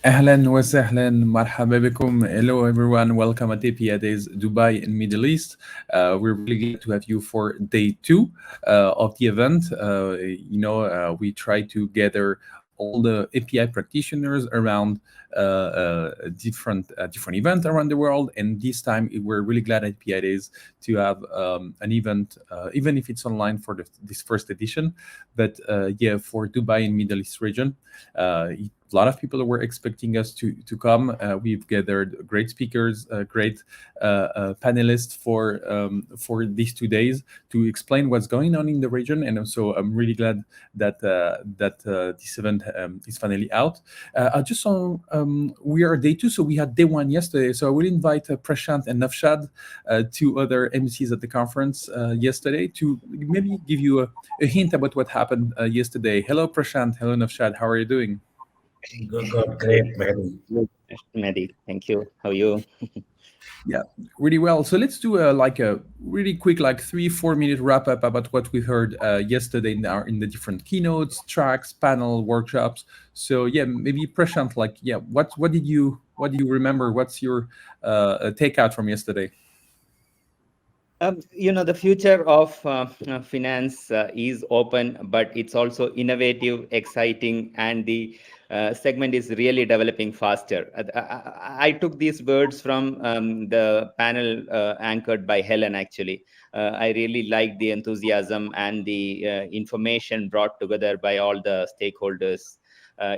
أهلا وسهلا مرحبا بكم. Hello everyone, welcome at Apidays Dubai in Middle East. We're really glad to have you for day two of the event. We try to gather all the API practitioners around different events around the world, and this time we're really glad at API Days to have an event, even if it's online for this first edition. But for Dubai and Middle East region, a lot of people were expecting us to come. We've gathered great speakers, great panelists for these 2 days to explain what's going on in the region. And also, I'm really glad that this event is finally out. I just saw we are day two, so we had day one yesterday. So I will invite Prasanth and Novshad, two other MCs at the conference yesterday, to maybe give you a hint about what happened yesterday. Hello, Prasanth. Hello, Novshad. How are you doing? Good, great, man. Good, Mehdi. Thank you. How are you? Yeah, really well. So let's do a really quick, like 3-4 minute wrap up about what we heard yesterday in the different keynotes, tracks, panel, workshops. So yeah, maybe Prashant, what did you remember? What's your takeout from yesterday? The future of finance is open, but it's also innovative, exciting, and the segment is really developing faster. I took these words from the panel anchored by Helen, actually. I really liked the enthusiasm and the information brought together by all the stakeholders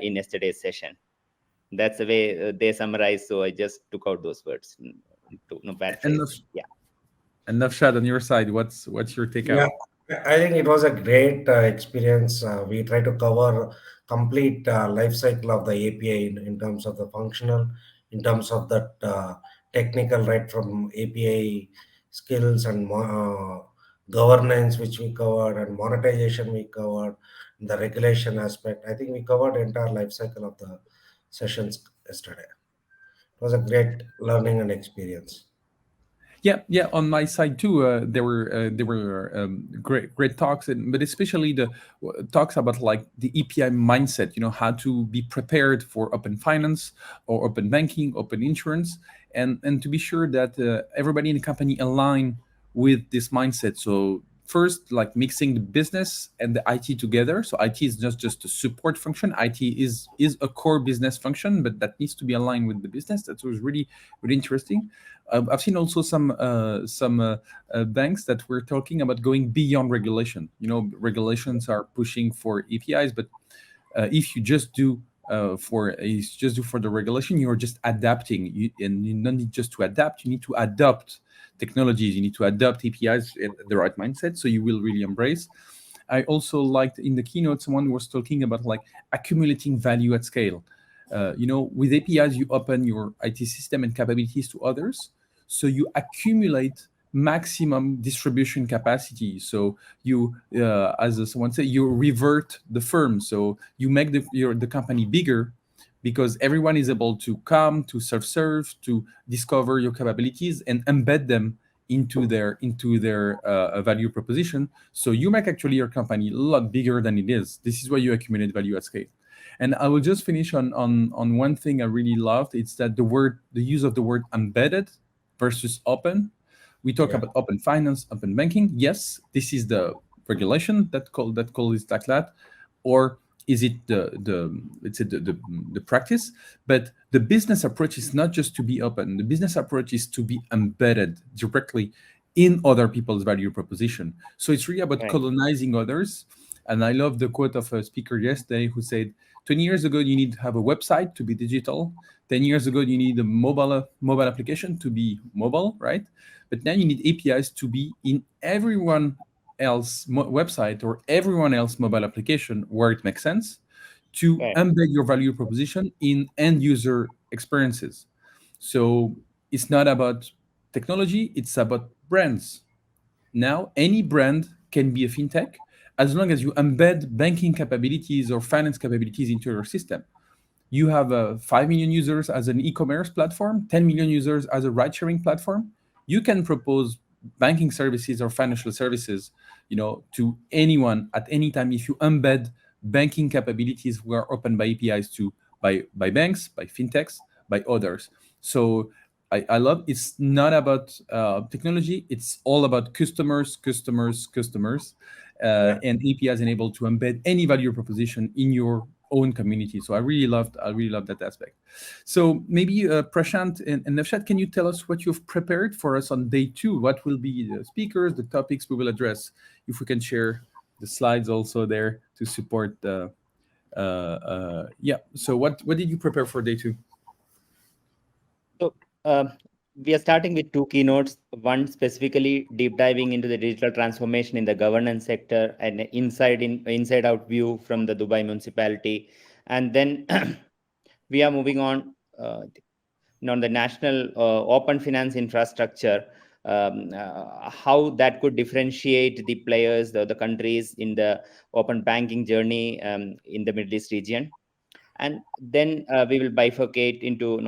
in yesterday's session. That's the way they summarized, so I just took out those words. No bad phrase. Yeah. And Navshad, on your side, what's your takeout? Yeah, I think it was a great experience. We try to cover complete life cycle of the API in terms of the functional, in terms of that technical, right from API skills and governance, which we covered, and monetization we covered, the regulation aspect. I think we covered the entire life cycle of the sessions yesterday. It was a great learning and experience. Yeah. On my side too, there were great talks, but especially the talks about like the EPI mindset. You know, how to be prepared for open finance or open banking, open insurance, and to be sure that everybody in the company align with this mindset. So first, like mixing the business and the IT together. So IT is not just a support function. IT is a core business function, but that needs to be aligned with the business. That was really interesting. I've seen also some banks that were talking about going beyond regulation. You know, regulations are pushing for APIs, but if you just do for the regulation, you're just adapting. And you don't need just to adapt. You need to adopt technologies. You need to adopt APIs at the right mindset. So you will really embrace. I also liked in the keynote someone was talking about like accumulating value at scale. With APIs, you open your IT system and capabilities to others. So you accumulate maximum distribution capacity. So you, as someone said, you revert the firm. So you make the company bigger because everyone is able to come to serve, to discover your capabilities and embed them into their value proposition. So you make actually your company a lot bigger than it is. This is why you accumulate value at scale. And I will just finish on one thing I really loved. It's that the use of the word embedded versus open. We talk about open finance, open banking. Yes, this is the regulation that call is like that, or is it the practice? But the business approach is not just to be open. The business approach is to be embedded directly in other people's value proposition. So it's really about colonizing others. And I love the quote of a speaker yesterday who said, 20 years ago, you need to have a website to be digital. 10 years ago, you need a mobile application to be mobile, right? But now you need APIs to be in everyone else website or everyone else mobile application where it makes sense to embed your value proposition in end user experiences. So it's not about technology, it's about brands. Now, any brand can be a fintech as long as you embed banking capabilities or finance capabilities into your system. You have 5 million users as an e-commerce platform, 10 million users as a ride-sharing platform. You can propose banking services or financial services, to anyone at any time if you embed banking capabilities were opened by APIs to by banks, by fintechs, by others. So I love it's not about technology. It's all about customers, Yeah. and APIs enable to embed any value proposition in your own community. So I really loved that aspect. So maybe Prashant and Navshat, can you tell us what you've prepared for us on day two? What will be the speakers, the topics we will address? If we can share the slides also there to support the. Yeah. So what did you prepare for day two? So we are starting with two keynotes. One specifically deep diving into the digital transformation in the governance sector and inside out view from the Dubai municipality, and then we are moving on the national open finance infrastructure. How that could differentiate the players, the countries in the open banking journey in the Middle East region. And then we will bifurcate into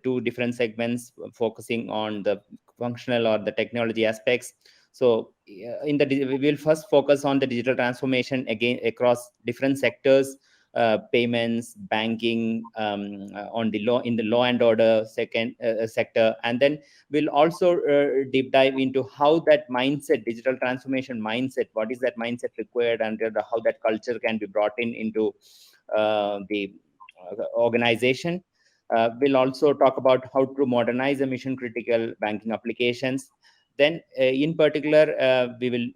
two different segments, focusing on the functional or the technology aspects. So we will first focus on the digital transformation again across different sectors, payments, banking, on the law, in the law and order sector. And then we'll also deep dive into how that mindset, digital transformation mindset, what is that mindset required, and how that culture can be brought into the organization. We'll also talk about how to modernize the mission critical banking applications. Then, in particular, we will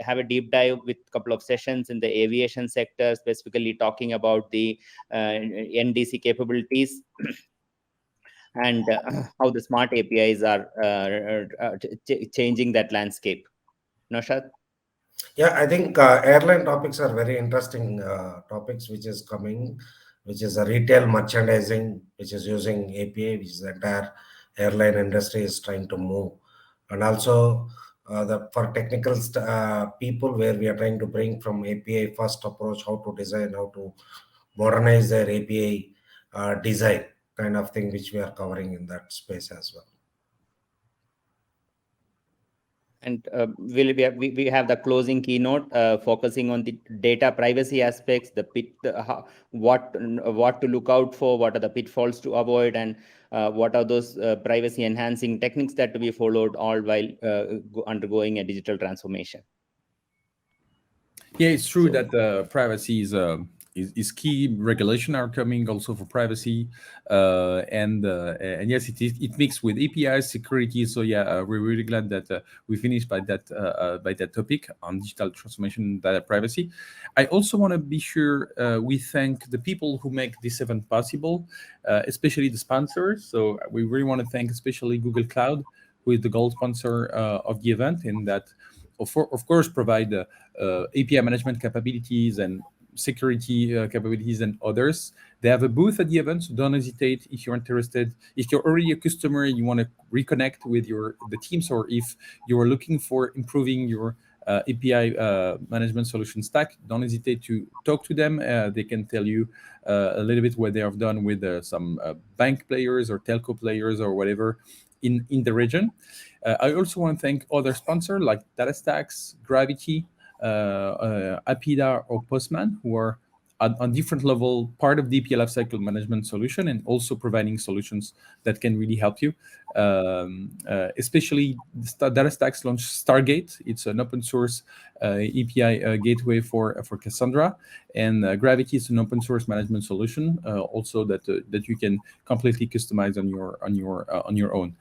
have a deep dive with a couple of sessions in the aviation sector, specifically talking about the NDC capabilities and how the smart APIs are changing that landscape. Novshad? Yeah, I think airline topics are very interesting topics, which is coming, which is a retail merchandising, which is using API, which is the entire airline industry is trying to move, and also the for technical people, where we are trying to bring from API first approach, how to design, how to modernize their API design, kind of thing, which we are covering in that space as well. And we have the closing keynote focusing on the data privacy aspects, what to look out for, what are the pitfalls to avoid, and what are those privacy enhancing techniques that to be followed, all while undergoing a digital transformation. Yeah, it's true that privacy is key. Regulation are coming also for privacy, and yes, it mixed with API security. So yeah, we're really glad that we finished by that topic on digital transformation and data privacy. I also want to be sure we thank the people who make this event possible, especially the sponsors. So we really want to thank especially Google Cloud, who is the gold sponsor of the event, and that of course provide API management capabilities and security capabilities and others. They have a booth at the event, so don't hesitate if you're interested. If you're already a customer and you want to reconnect with the teams, or if you are looking for improving your API management solution stack, don't hesitate to talk to them. They can tell you a little bit what they have done with some bank players or telco players or whatever in the region. I also want to thank other sponsors like DataStax, Gravity, Apida, or Postman, who are on different level part of the API lifecycle management solution, and also providing solutions that can really help you. Especially DataStax launched Stargate. It's an open source API gateway for Cassandra, and Gravity is an open source management solution also that you can completely customize on your own.